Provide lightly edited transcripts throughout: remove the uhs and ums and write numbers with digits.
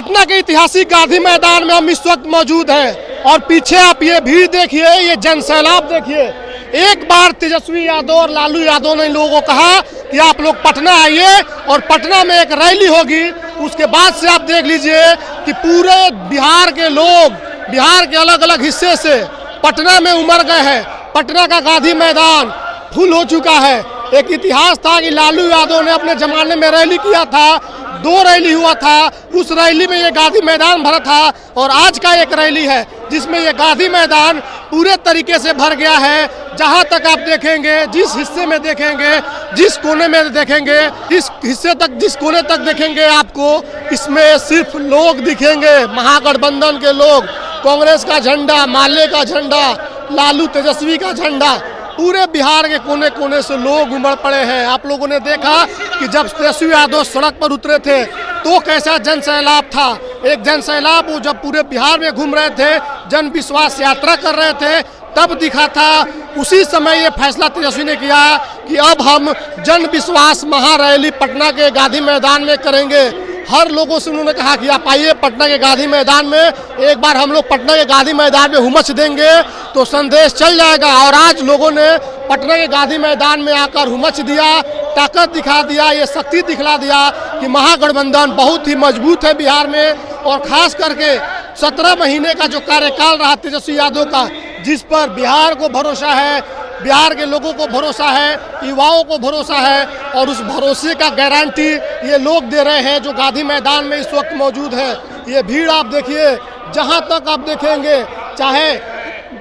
पटना के ऐतिहासिक गांधी मैदान में हम इस वक्त मौजूद हैं और पीछे आप ये भीड़ देखिए, ये जनसैलाब देखिए। एक बार तेजस्वी यादव और लालू यादव ने लोगों को कहा कि आप लोग पटना आइए और पटना में एक रैली होगी। उसके बाद से आप देख लीजिए कि पूरे बिहार के लोग बिहार के अलग अलग हिस्से से पटना में उमड़ गए हैं। पटना का गांधी मैदान फुल हो चुका है। एक इतिहास था कि लालू यादव ने अपने जमाने में रैली किया था, 2 रैली हुआ था, उस रैली में ये गांधी मैदान भरा था और आज का एक रैली है जिसमें ये गांधी मैदान पूरे तरीके से भर गया है। जहां तक आप देखेंगे, जिस हिस्से में देखेंगे, जिस कोने में देखेंगे, जिस हिस्से तक, जिस कोने तक देखेंगे, आपको इसमें सिर्फ लोग दिखेंगे, महागठबंधन के लोग, कांग्रेस का झंडा, माले का झंडा, लालू तेजस्वी का झंडा। पूरे बिहार के कोने कोने से लोग उमड़ पड़े हैं। आप लोगों ने देखा कि जब तेजस्वी यादव सड़क पर उतरे थे तो कैसा जन सैलाब था। एक जन सैलाब वो जब पूरे बिहार में घूम रहे थे, जन विश्वास यात्रा कर रहे थे, तब दिखा था। उसी समय ये फैसला तेजस्वी ने किया कि अब हम जन विश्वास महारैली पटना के गांधी मैदान में करेंगे। हर लोगों से उन्होंने कहा कि आप आइए पटना के गांधी मैदान में, एक बार हम लोग पटना के गांधी मैदान में हुमच देंगे तो संदेश चल जाएगा। और आज लोगों ने पटना के गांधी मैदान में आकर हुमच दिया, ताकत दिखा दिया, ये शक्ति दिखला दिया कि महागठबंधन बहुत ही मजबूत है बिहार में। और खास करके 17 महीने का जो कार्यकाल रहा तेजस्वी यादव का, जिस पर बिहार को भरोसा है, बिहार के लोगों को भरोसा है, युवाओं को भरोसा है, और उस भरोसे का गारंटी ये लोग दे रहे हैं जो गांधी मैदान में इस वक्त मौजूद है। ये भीड़ आप देखिए, जहां तक आप देखेंगे, चाहे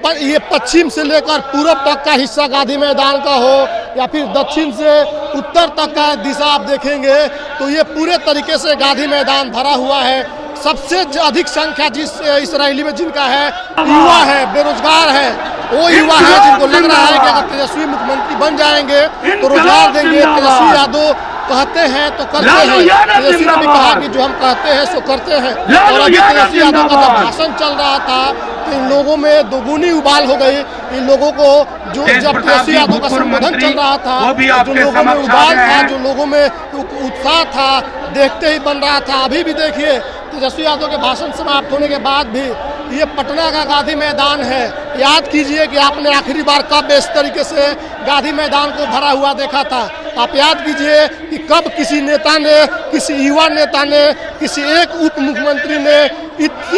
ये पश्चिम से लेकर पूर्व तक का हिस्सा गांधी मैदान का हो या फिर दक्षिण से उत्तर तक का दिशा आप देखेंगे तो ये पूरे तरीके से गांधी मैदान भरा हुआ है। सबसे अधिक संख्या जिस इस रैली में जिनका है, युवा है, बेरोजगार है, वो युवा है जिनको लग रहा है कि अगर तेजस्वी मुख्यमंत्री बन जाएंगे तो रोजगार देंगे। तेजस्वी यादव कहते हैं तो करते हैं। तेजस्वी ने भी कहा कि जो हम कहते हैं सो करते हैं। और अभी तेजस्वी यादव का जब भाषण चल रहा था तो इन लोगों में दोगुनी उबाल हो गई। इन लोगों को जो जब तेजस्वी यादव का संबोधन चल रहा था, जो लोगों में उबाल था, जो लोगों में उत्साह था, देखते ही बन रहा था। अभी भी देखिए तेजस्वी यादव के भाषण समाप्त होने के बाद भी ये पटना का गांधी मैदान है। याद कीजिए कि आपने आखिरी बार कब इस तरीके से गांधी मैदान को भरा हुआ देखा था। आप याद कीजिए कि कब किसी नेता ने, किसी युवा नेता ने, किसी एक उप मुख्यमंत्री ने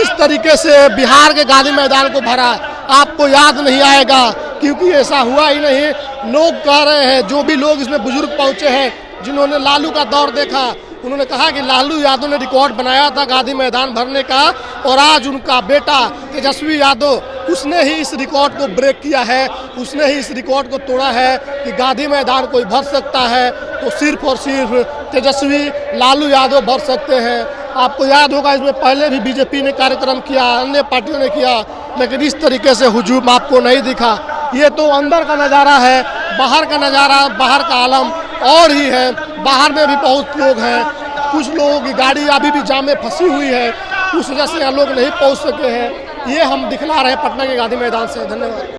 इस तरीके से बिहार के गांधी मैदान को भरा। आपको याद नहीं आएगा क्योंकि ऐसा हुआ ही नहीं। लोग कह रहे हैं, जो भी लोग इसमें बुजुर्ग पहुंचे हैं, जिन्होंने लालू का दौर देखा, उन्होंने कहा कि लालू यादव ने रिकॉर्ड बनाया था गांधी मैदान भरने का, और आज उनका बेटा तेजस्वी यादव, उसने ही इस रिकॉर्ड को ब्रेक किया है, उसने ही इस रिकॉर्ड को तोड़ा है कि गांधी मैदान कोई भर सकता है तो सिर्फ और सिर्फ तेजस्वी लालू यादव भर सकते हैं। आपको याद होगा इसमें पहले भी बीजेपी ने कार्यक्रम किया, अन्य पार्टियों ने किया, लेकिन इस तरीके से हुजूम आपको नहीं दिखा। ये तो अंदर का नज़ारा है, बाहर का नज़ारा, बाहर का आलम और ही है। बाहर में भी बहुत लोग हैं, कुछ लोगों की गाड़ी अभी भी जाम में फंसी हुई है, उस वजह से यहाँ लोग नहीं पहुँच सके हैं। ये हम दिखला रहे हैं पटना के गांधी मैदान से। धन्यवाद।